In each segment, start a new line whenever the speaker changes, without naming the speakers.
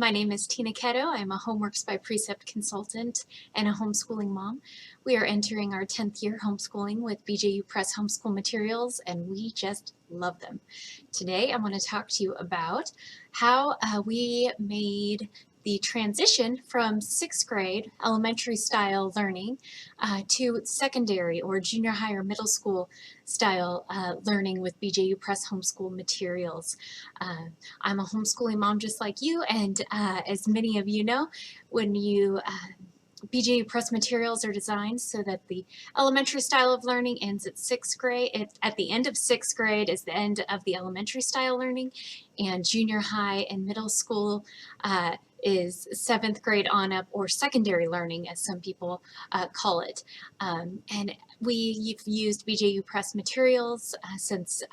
My name is Tina Ketto. I'm a Homeworks by Precept consultant and a homeschooling mom. We are entering our 10th year homeschooling with BJU Press homeschool materials, and we just love them. Today, I want to talk to you about how we made the transition from 6th grade elementary style learning to secondary or junior high or middle school style learning with BJU Press homeschool materials. I'm a homeschooling mom just like you, and as many of you know, when you BJU Press materials are designed so that the elementary style of learning ends at 6th grade. At the end of 6th grade is the end of the elementary style learning, and junior high and middle school is 7th grade on up, or secondary learning as some people call it. And we've used BJU Press materials since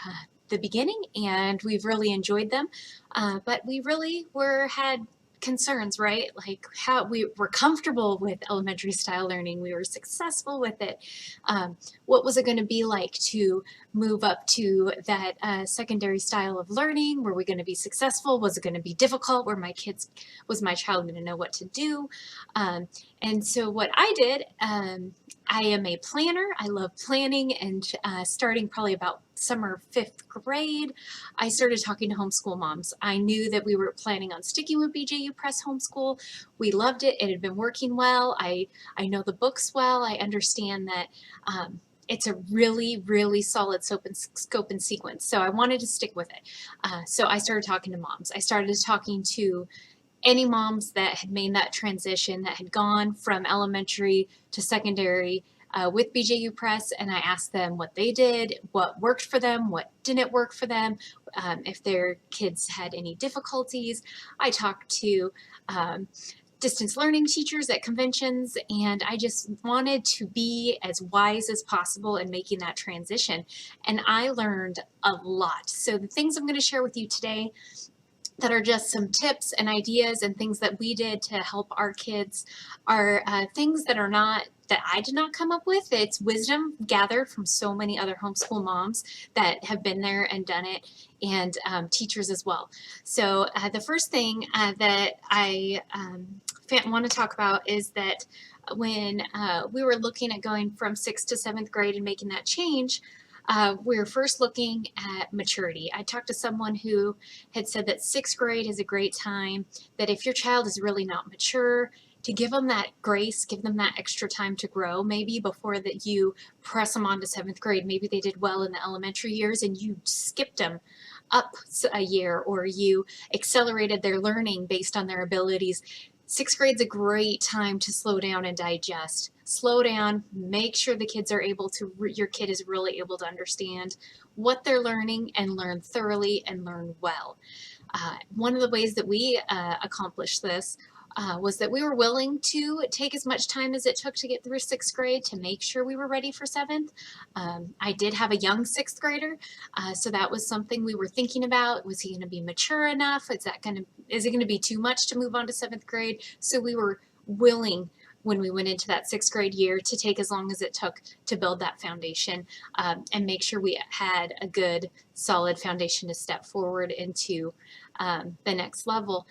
the beginning, and we've really enjoyed them, but we really had concerns, right? Like how we were comfortable with elementary style learning, we were successful with it. What was it going to be like to move up to that secondary style of learning? Were we going to be successful? Was it going to be difficult? Was my child going to know what to do? And so what I did, I am a planner. I love planning, and starting probably about summer 5th grade, I started talking to homeschool moms. I knew that we were planning on sticking with BJU Press Homeschool. We loved it. It had been working well. I know the books well. I understand that it's a really, really solid scope and sequence. So I wanted to stick with it. So I started talking to moms. I started talking to any moms that had made that transition, that had gone from elementary to secondary with BJU Press, and I asked them what they did, what worked for them, what didn't work for them, if their kids had any difficulties. I talked to distance learning teachers at conventions, and I just wanted to be as wise as possible in making that transition, and I learned a lot. So the things I'm going to share with you today that are just some tips and ideas and things that we did to help our kids are things that I did not come up with. It's wisdom gathered from so many other homeschool moms that have been there and done it, and teachers as well. So the first thing that I want to talk about is that when we were looking at going from 6th to 7th grade and making that change, we were first looking at maturity. I talked to someone who had said that 6th grade is a great time, that if your child is really not mature, to give them that grace, give them that extra time to grow. Maybe before that you press them on to 7th grade, maybe they did well in the elementary years and you skipped them up a year, or you accelerated their learning based on their abilities. 6th grade's a great time to slow down and digest. Slow down, make sure the kids are able to, your kid is really able to understand what they're learning and learn thoroughly and learn well. One of the ways that we accomplished this was that we were willing to take as much time as it took to get through 6th grade to make sure we were ready for 7th. I did have a young 6th grader, so that was something we were thinking about. Was he going to be mature enough? Is it going to be too much to move on to 7th grade? So we were willing, when we went into that 6th grade year, to take as long as it took to build that foundation and make sure we had a good, solid foundation to step forward into the next level.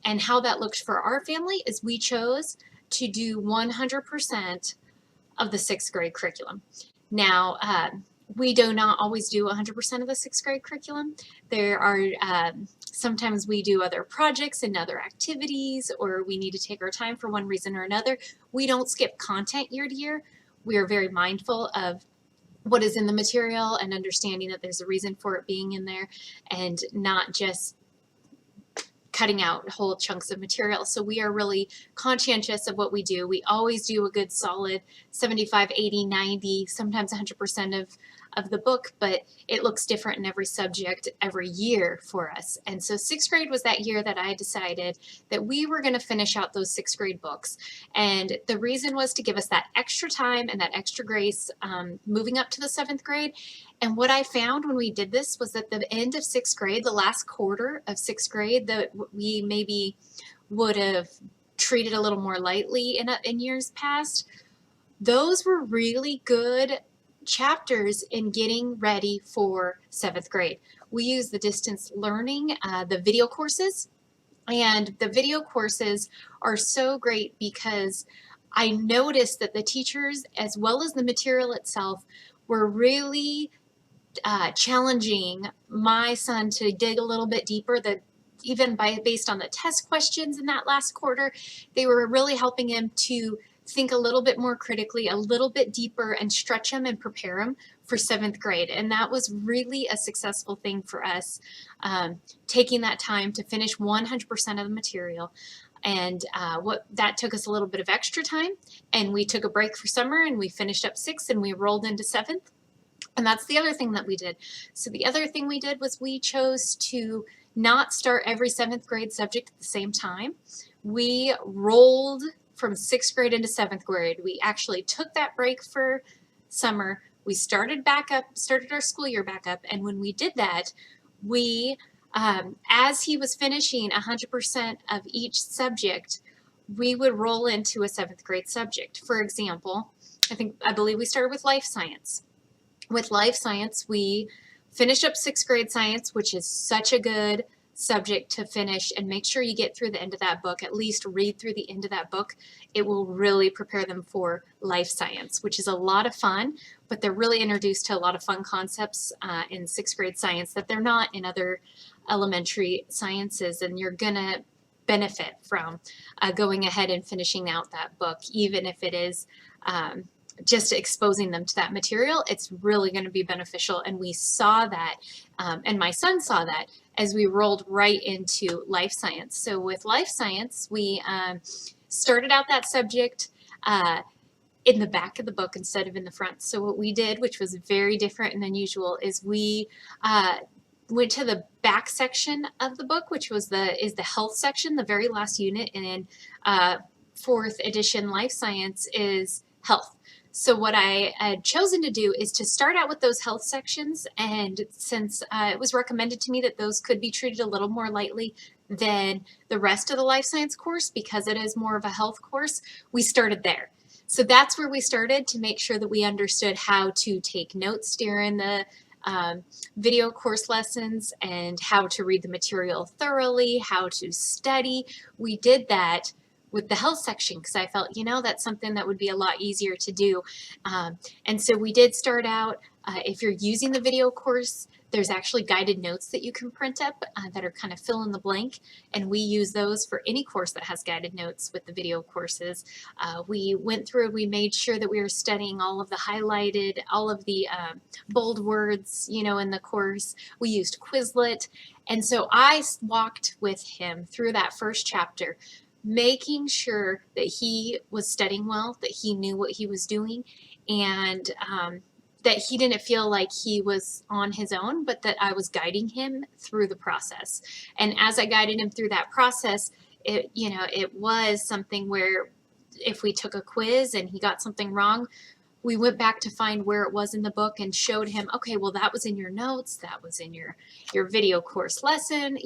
And how that looked for our family is we chose to do 100% of the 6th grade curriculum. Now, we do not always do 100% of the 6th grade curriculum. There are sometimes we do other projects and other activities, or we need to take our time for one reason or another. We don't skip content year to year. We are very mindful of what is in the material and understanding that there's a reason for it being in there, and not just cutting out whole chunks of material. So we are really conscientious of what we do. We always do a good solid 75, 80, 90, sometimes 100% of the book, but it looks different in every subject every year for us. And so 6th grade was that year that I decided that we were going to finish out those 6th grade books. And the reason was to give us that extra time and that extra grace moving up to the 7th grade. And what I found when we did this was that the end of 6th grade, the last quarter of 6th grade, that we maybe would have treated a little more lightly in years past, those were really good chapters in getting ready for 7th grade. We use the distance learning, the video courses And the video courses are so great because I noticed that the teachers, as well as the material itself, were really challenging my son to dig a little bit deeper. That even based on the test questions in that last quarter, they were really helping him to think a little bit more critically, a little bit deeper, and stretch him and prepare him for 7th grade. And that was really a successful thing for us, taking that time to finish 100% of the material. And what that took us a little bit of extra time, and we took a break for summer and we finished up 6th and we rolled into 7th. And that's the other thing that we did. So the other thing we did was we chose to not start every 7th grade subject at the same time. We rolled from 6th grade into 7th grade. We actually took that break for summer. We started our school year back up. And when we did that, we, as he was finishing 100% of each subject, we would roll into a 7th grade subject. For example, I believe we started with life science. With life science, we finished up 6th grade science, which is such a good subject to finish, and make sure you get through the end of that book, at least read through the end of that book. It will really prepare them for life science, which is a lot of fun, but they're really introduced to a lot of fun concepts in 6th grade science that they're not in other elementary sciences, and you're gonna benefit from going ahead and finishing out that book, even if it is just exposing them to that material. It's really going to be beneficial. And we saw that, and my son saw that as we rolled right into life science. So with life science, we started out that subject in the back of the book instead of in the front. So what we did, which was very different and unusual, is we went to the back section of the book, which is the health section. The very last unit in 4th edition life science is health. So what I had chosen to do is to start out with those health sections, and since it was recommended to me that those could be treated a little more lightly than the rest of the life science course because it is more of a health course, we started there. So that's where we started to make sure that we understood how to take notes during the video course lessons and how to read the material thoroughly, how to study. We did that with the health section because I felt, that's something that would be a lot easier to do. And so we did start out, if you're using the video course, there's actually guided notes that you can print up that are kind of fill in the blank. And we use those for any course that has guided notes with the video courses. We went through, we made sure that we were studying all of the highlighted, all of the bold words, in the course. We used Quizlet. And so I walked with him through that first chapter, making sure that he was studying well, that he knew what he was doing, and that he didn't feel like he was on his own, but that I was guiding him through the process. And as I guided him through that process, it was something where if we took a quiz and he got something wrong, we went back to find where it was in the book and showed him, okay, well, that was in your notes, that was in your video course lesson,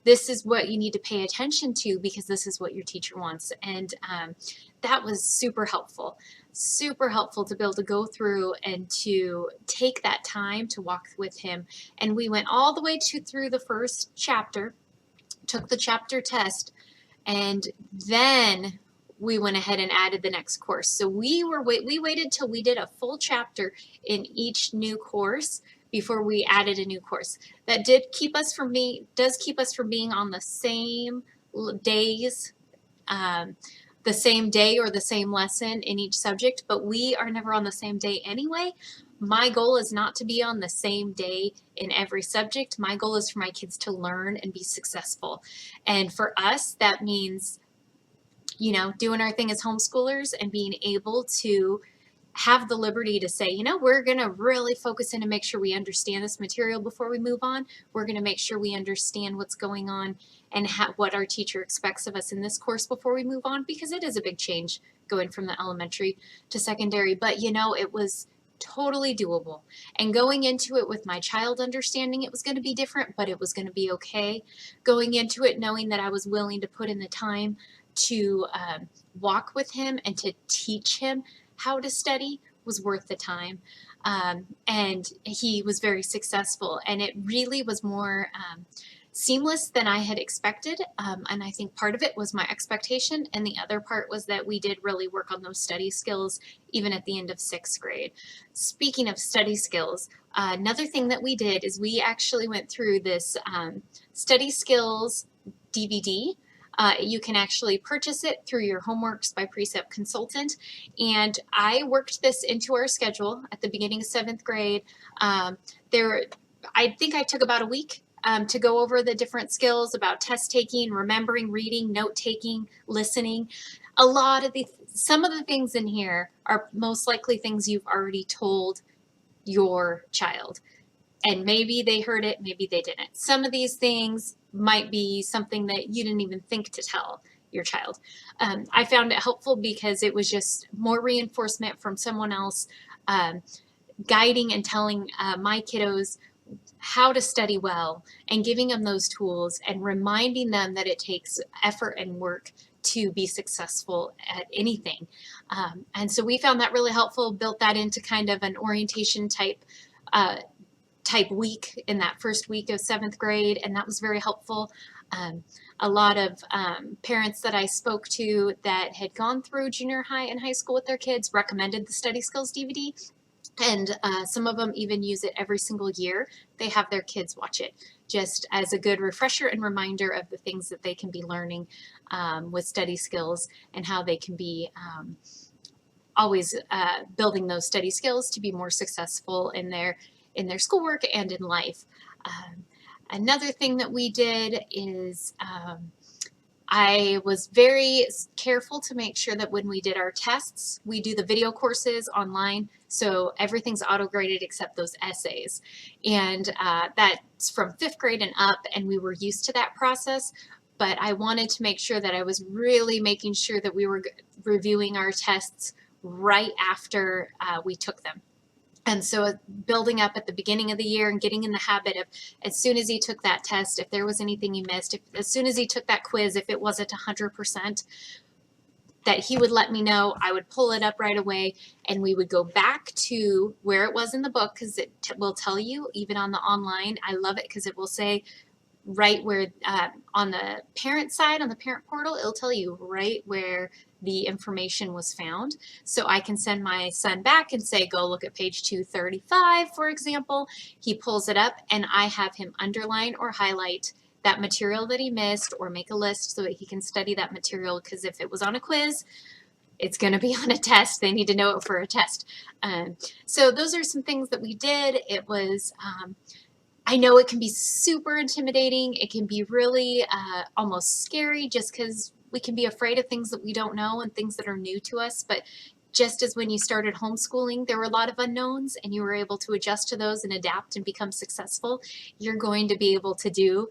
this is what you need to pay attention to because this is what your teacher wants. And that was super helpful to be able to go through and to take that time to walk with him. And we went all the way through the first chapter, took the chapter test, and then we went ahead and added the next course. So we waited till we did a full chapter in each new course before we added a new course. That does keep us from being on the same days, the same day or the same lesson in each subject, but we are never on the same day anyway. My goal is not to be on the same day in every subject. My goal is for my kids to learn and be successful. And for us, that means, doing our thing as homeschoolers and being able to have the liberty to say, we're going to really focus in and make sure we understand this material before we move on. We're going to make sure we understand what's going on and what our teacher expects of us in this course before we move on, because it is a big change going from the elementary to secondary. But, it was totally doable. And going into it with my child understanding it was going to be different, but it was going to be okay. Going into it knowing that I was willing to put in the time to walk with him and to teach him how to study was worth the time. and he was very successful. And it really was more seamless than I had expected. And I think part of it was my expectation, and the other part was that we did really work on those study skills even at the end of 6th grade. Speaking of study skills, another thing that we did is we actually went through this study skills DVD. You can actually purchase it through your Homeworks by Precept consultant. And I worked this into our schedule at the beginning of 7th grade. I think I took about a week to go over the different skills about test taking, remembering, reading, note taking, listening. Some of the things in here are most likely things you've already told your child. And maybe they heard it, maybe they didn't. Some of these things might be something that you didn't even think to tell your child. I found it helpful because it was just more reinforcement from someone else, guiding and telling my kiddos how to study well and giving them those tools and reminding them that it takes effort and work to be successful at anything. And so we found that really helpful, built that into kind of an orientation type week in that first week of 7th grade, and that was very helpful. A lot of parents that I spoke to that had gone through junior high and high school with their kids recommended the Study Skills DVD, and some of them even use it every single year. They have their kids watch it just as a good refresher and reminder of the things that they can be learning with study skills and how they can be always building those study skills to be more successful in their schoolwork and in life. Another thing that we did is I was very careful to make sure that when we did our tests, we do the video courses online, so everything's auto-graded except those essays. And that's from 5th grade and up, and we were used to that process, but I wanted to make sure that I was really making sure that we were reviewing our tests right after we took them. And so building up at the beginning of the year and getting in the habit of, as soon as he took that test, if there was anything he missed, as soon as he took that quiz, if it wasn't 100%, that he would let me know. I would pull it up right away, and we would go back to where it was in the book, because it will tell you, even on the online. I love it because it will say right where, on the parent side, on the parent portal, it'll tell you right where the information was found. So I can send my son back and say, go look at page 235, for example. He pulls it up, and I have him underline or highlight that material that he missed, or make a list so that he can study that material, because if it was on a quiz, it's going to be on a test. They need to know it for a test. So those are some things that we did. It was I know it can be super intimidating. It can be really almost scary, just because we can be afraid of things that we don't know and things that are new to us. But just as when you started homeschooling, there were a lot of unknowns, and you were able to adjust to those and adapt and become successful, you're going to be able to do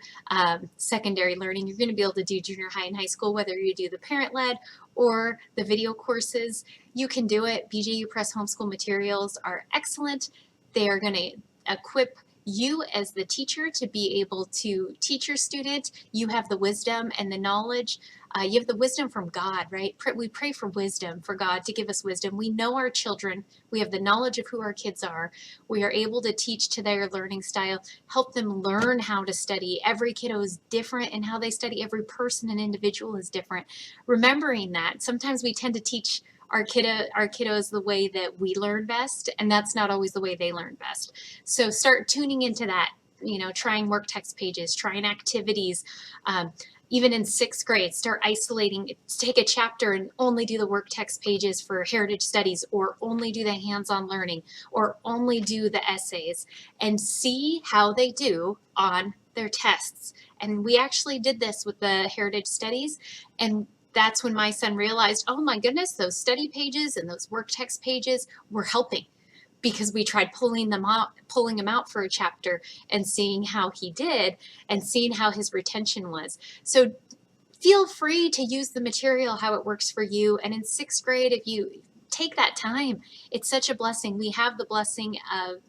secondary learning. You're going to be able to do junior high and high school, whether you do the parent-led or the video courses. You can do it. BJU Press homeschool materials are excellent. They are going to equip you as the teacher to be able to teach your student. You have the wisdom and the knowledge. You have the wisdom from God, right? We pray for wisdom, for God to give us wisdom. We know our children. We have the knowledge of who our kids are. We are able to teach to their learning style, help them learn how to study. Every kiddo is different in how they study. Every person and individual is different. Remembering that, sometimes we tend to teach our kiddos the way that we learn best, and that's not always the way they learn best. So start tuning into that, trying work text pages, trying activities. Even in 6th grade, start isolating, take a chapter and only do the work text pages for heritage studies, or only do the hands-on learning, or only do the essays, and see how they do on their tests. And we actually did this with the heritage studies, and that's when my son realized, oh my goodness, those study pages and those work text pages were helping, because we tried pulling him out for a chapter and seeing how he did and seeing how his retention was. So feel free to use the material how it works for you. And in 6th grade, if you take that time, it's such a blessing. We have the blessing of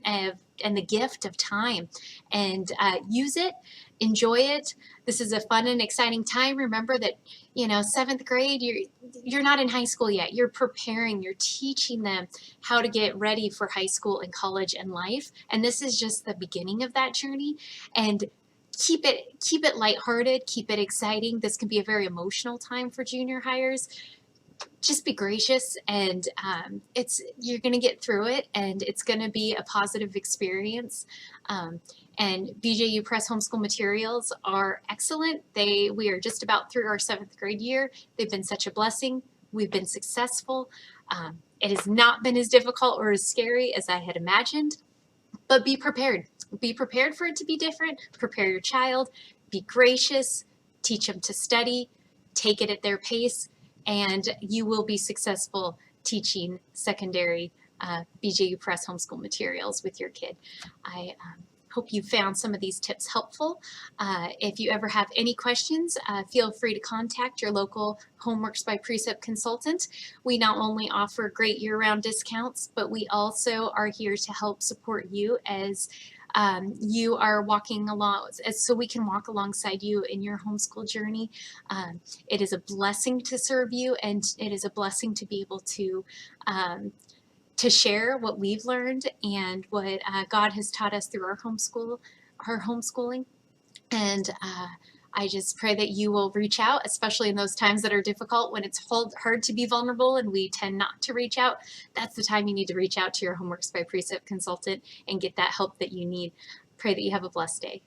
and the gift of time, and use it. enjoy it. This is a fun and exciting time. Remember that, you know, 7th grade, you're not in high school yet. You're preparing, you're teaching them how to get ready for high school and college and life. And this is just the beginning of that journey. And keep it lighthearted, keep it exciting. This can be a very emotional time for junior hires. Just be gracious, and you're going to get through it, and it's going to be a positive experience. And BJU Press Homeschool Materials are excellent. We are just about through our 7th grade year. They've been such a blessing. We've been successful. It has not been as difficult or as scary as I had imagined, but be prepared. Be prepared for it to be different. Prepare your child. Be gracious. Teach them to study. Take it at their pace, and you will be successful teaching secondary BJU Press homeschool materials with your kid. I hope you found some of these tips helpful. If you ever have any questions, feel free to contact your local Homeworks by Precept consultant. We not only offer great year-round discounts, but we also are here to help support you as you are walking along, so we can walk alongside you in your homeschool journey. It is a blessing to serve you, and it is a blessing to be able to share what we've learned and what God has taught us through our homeschooling. And I just pray that you will reach out, especially in those times that are difficult, when it's hard to be vulnerable and we tend not to reach out. That's the time you need to reach out to your Homeworks by Precept consultant and get that help that you need. Pray that you have a blessed day.